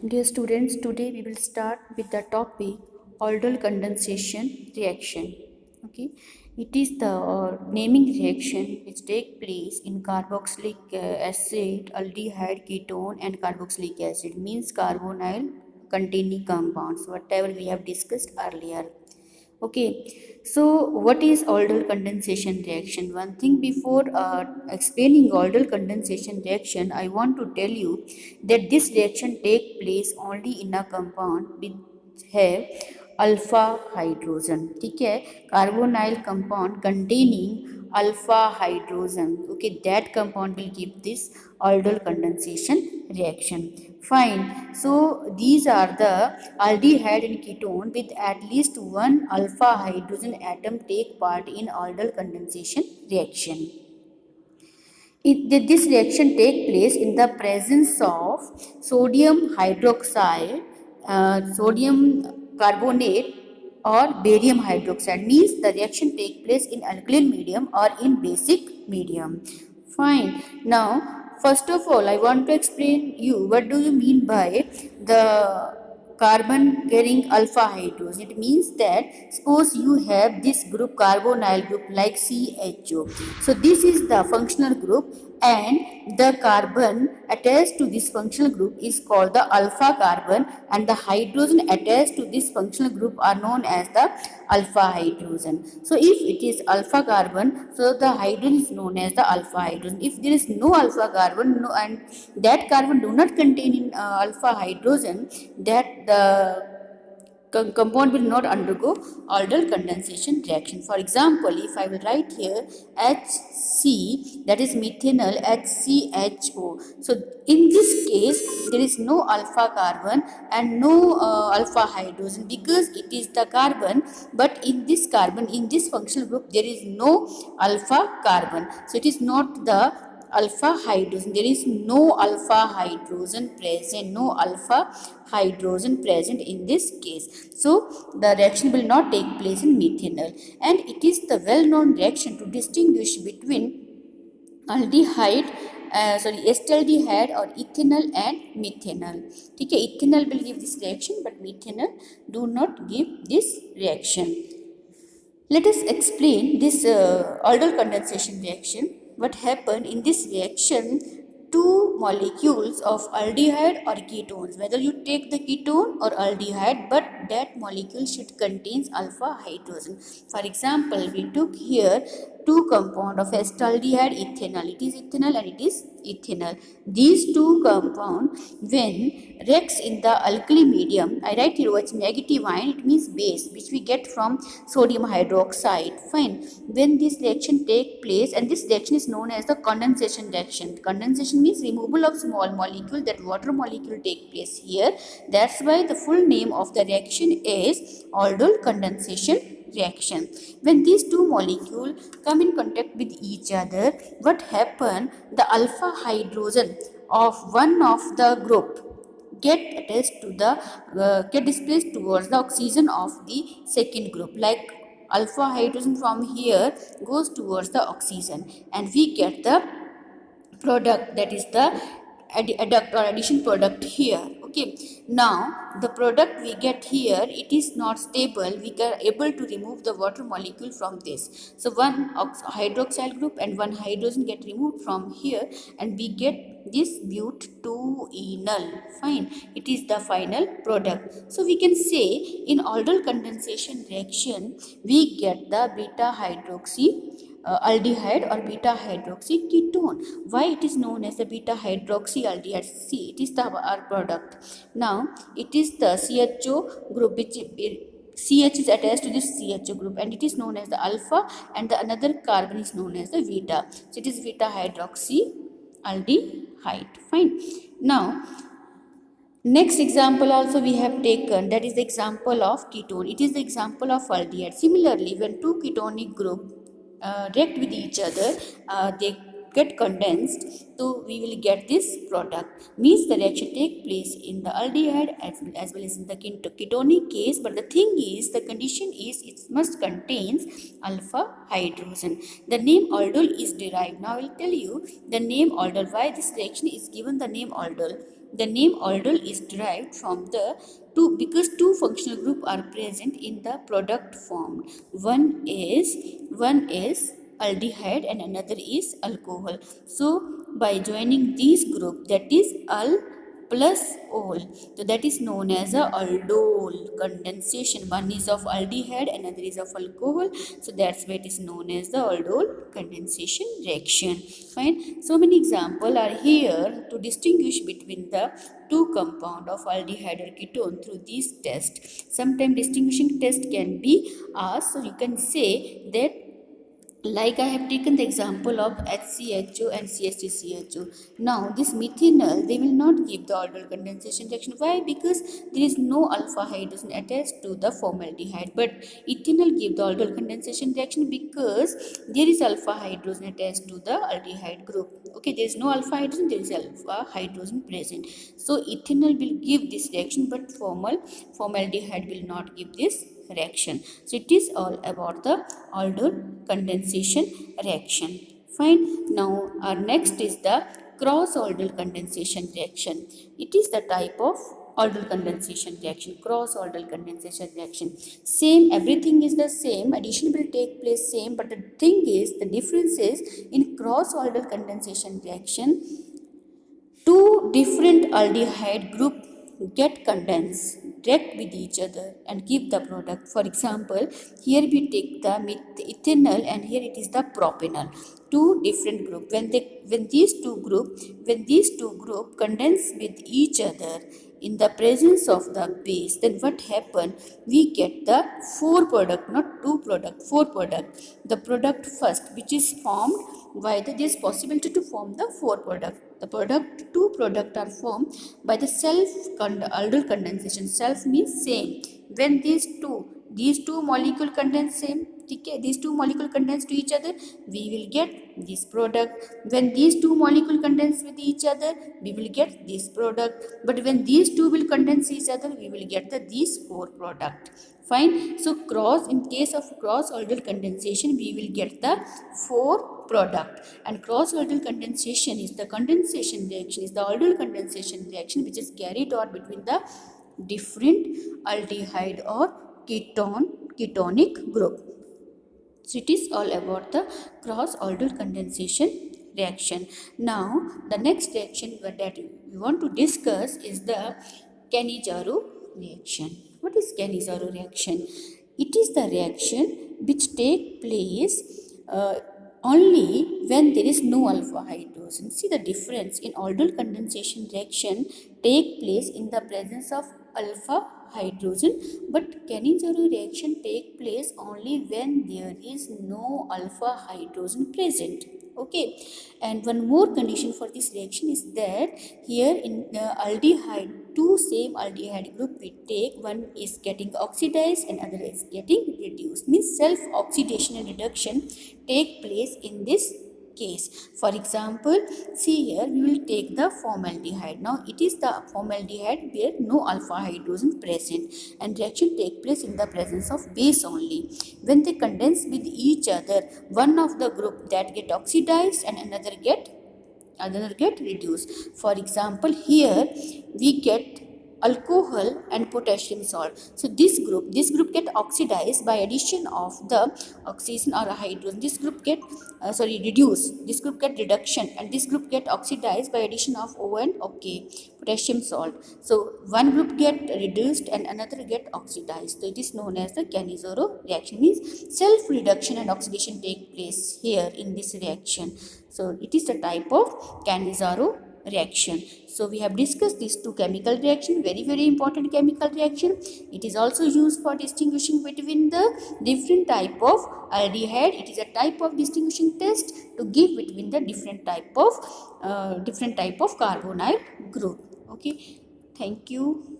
Dear students, today we will start with the topic aldol condensation reaction. Okay, it is the naming reaction which take place in carboxylic acid, aldehyde, ketone, and carboxylic acid means carbonyl containing compounds. Whatever we have discussed earlier. Okay, so what is aldol condensation reaction? One thing before explaining aldol condensation reaction, I want to tell you that this reaction take place only in a compound which have alpha hydrogen. ठीक है, carbonyl compound containing alpha hydrogen. Okay, that compound will give this aldol condensation reaction. Fine. So these are the aldehyde and ketone with at least one alpha hydrogen atom take part in aldol condensation reaction. This reaction take place in the presence of sodium hydroxide, sodium carbonate or barium hydroxide. Means the reaction take place in alkaline medium or in basic medium. Fine. Now, first of all, I want to explain you what do you mean by the carbon carrying alpha hydrogen. It means that suppose you have this group carbonyl group like CHO. So this is the functional group and the carbon attached to this functional group is called the alpha carbon and the hydrogen attached to this functional group are known as the alpha hydrogen. So if it is alpha carbon, so the hydrogen is known as the alpha hydrogen. If there is no alpha carbon and that carbon do not contain in alpha hydrogen, that the compound will not undergo aldol condensation reaction. For example, if I will write here HC, that is methanol HCHO. So in this case, there is no alpha carbon and no alpha hydrogen because it is the carbon, but in this carbon, in this functional group, there is no alpha carbon. So it is not the alpha hydrogen. There is no alpha hydrogen present, no alpha hydrogen present in this case. So the reaction will not take place in methanol, and it is the well-known reaction to distinguish between aldehyde acetaldehyde or ethanol and methanol. ठीक है, ethanol will give this reaction but methanol do not give this reaction. Let us explain this aldol condensation reaction. What happened in this reaction? Two molecules of aldehyde or ketones, whether you take the ketone or aldehyde, but that molecule should contains alpha hydrogen. For example, we took here two compound of acetaldehyde ethanol. It is ethanol and it is ethanol. These two compound when reacts in the alkali medium, I write here what's negative ion, it means base which we get from sodium hydroxide. Fine. When this reaction take place, and this reaction is known as the condensation reaction. Condensation means removal of small molecule, that water molecule take place here. That's why the full name of the reaction is aldol condensation reaction. When these two molecules come in contact with each other, what happen? The alpha hydrogen of one of the group get attached to the get displaced towards the oxygen of the second group. Like alpha hydrogen from here goes towards the oxygen, and we get the product, that is the adduct or addition product here. Okay, now the product we get here, it is not stable, we are able to remove the water molecule from this. So one hydroxyl group and one hydrogen get removed from here, and we get this but2-enol. Fine, it is the final product. So we can say in aldol condensation reaction we get the beta hydroxy aldehyde or beta hydroxy ketone. Why it is known as the beta hydroxy aldehyde? See, it is the our product. Now it is the CHO group which CH is attached to this CHO group, and it is known as the alpha, and the another carbon is known as the beta. So it is beta hydroxy aldehyde. Fine. Now next example also we have taken, that is the example of ketone. It is the example of aldehyde. Similarly, when two ketonic group react with each other, they get condensed, so we will get this product. Means the reaction take place in the aldehyde as well as in the ketonic case, but the thing is, the condition is it must contains alpha hydrogen. The name aldol is derived. Now I will tell you the name aldol, why this reaction is given the name aldol. The name aldol is derived from the two, because two functional group are present in the product formed. One is aldehyde and another is alcohol. So by joining these group, that is al plus ol, so that is known as a aldol condensation. One is of aldehyde, another is of alcohol, so that's why it is known as the aldol condensation reaction. Fine. So many examples are here to distinguish between the two compound of aldehyde or ketone through these tests. Sometimes distinguishing test can be asked, so you can say that, like I have taken the example of HCHO and CH3CHO. Now this methanol, they will not give the aldol condensation reaction. Why? Because there is no alpha hydrogen attached to the formaldehyde. But ethanol give the aldol condensation reaction because there is alpha hydrogen attached to the aldehyde group. Okay, there is no alpha hydrogen, there is alpha hydrogen present. So ethanol will give this reaction, but formaldehyde will not give this reaction. So it is all about the aldol condensation reaction. Fine. Now our next is the cross aldol condensation reaction. It is the type of aldol condensation reaction, cross aldol condensation reaction. Same, everything is the same, addition will take place same, but the thing is, the difference is, in cross aldol condensation reaction, two different aldehyde group get condensed direct with each other and give the product. For example, here we take the ethanol and here it is the propanol. Two different group. When these two group condense with each other in the presence of the base, then what happen? We get the four product, not two product, four product. The product first, which is formed by the, this possibility to form the four product. The two product are formed by the aldol condensation. Self means same. When these two molecule condense same, okay, these two molecule condense to each other, we will get this product. When these two molecule condense with each other, we will get this product. But when these two will condense each other, we will get these four product. Fine. So in case of cross aldol condensation, we will get the four product. And cross aldol condensation is the condensation reaction, is the aldol condensation reaction which is carried out between the different aldehyde or ketonic group. So it is all about the cross aldol condensation reaction. Now the next reaction that we want to discuss is the Cannizzaro reaction. What is Cannizzaro reaction? It is the reaction which take place only when there is no alpha hydrogen. See the difference in aldol condensation reaction take place in the presence of alpha hydrogen, but Cannizzaro reaction take place only when there is no alpha hydrogen present. Okay, and one more condition for this reaction is that here in the aldehyde, two same aldehyde group we take, one is getting oxidized and other is getting reduced, means self oxidation and reduction take place in this case. For example, see here we will take the formaldehyde. Now it is the formaldehyde where no alpha hydrogen present, and reaction take place in the presence of base only. When they condense with each other, one of the group that get oxidized and another get reduced. For example, here we get alcohol and potassium salt. So this group get oxidized by addition of the oxygen or a hydrogen. This group get reduced. This group get reduction, and this group get oxidized by addition of O and OK, potassium salt. So one group get reduced and another get oxidized. So it is known as the Cannizzaro reaction. Means self reduction and oxidation take place here in this reaction. So it is the type of Cannizzaro reaction. So we have discussed these two chemical reaction, very important chemical reaction. It is also used for distinguishing between the different type of aldehyde. It is a type of distinguishing test to give between the different type of carbonyl group. Okay, thank you.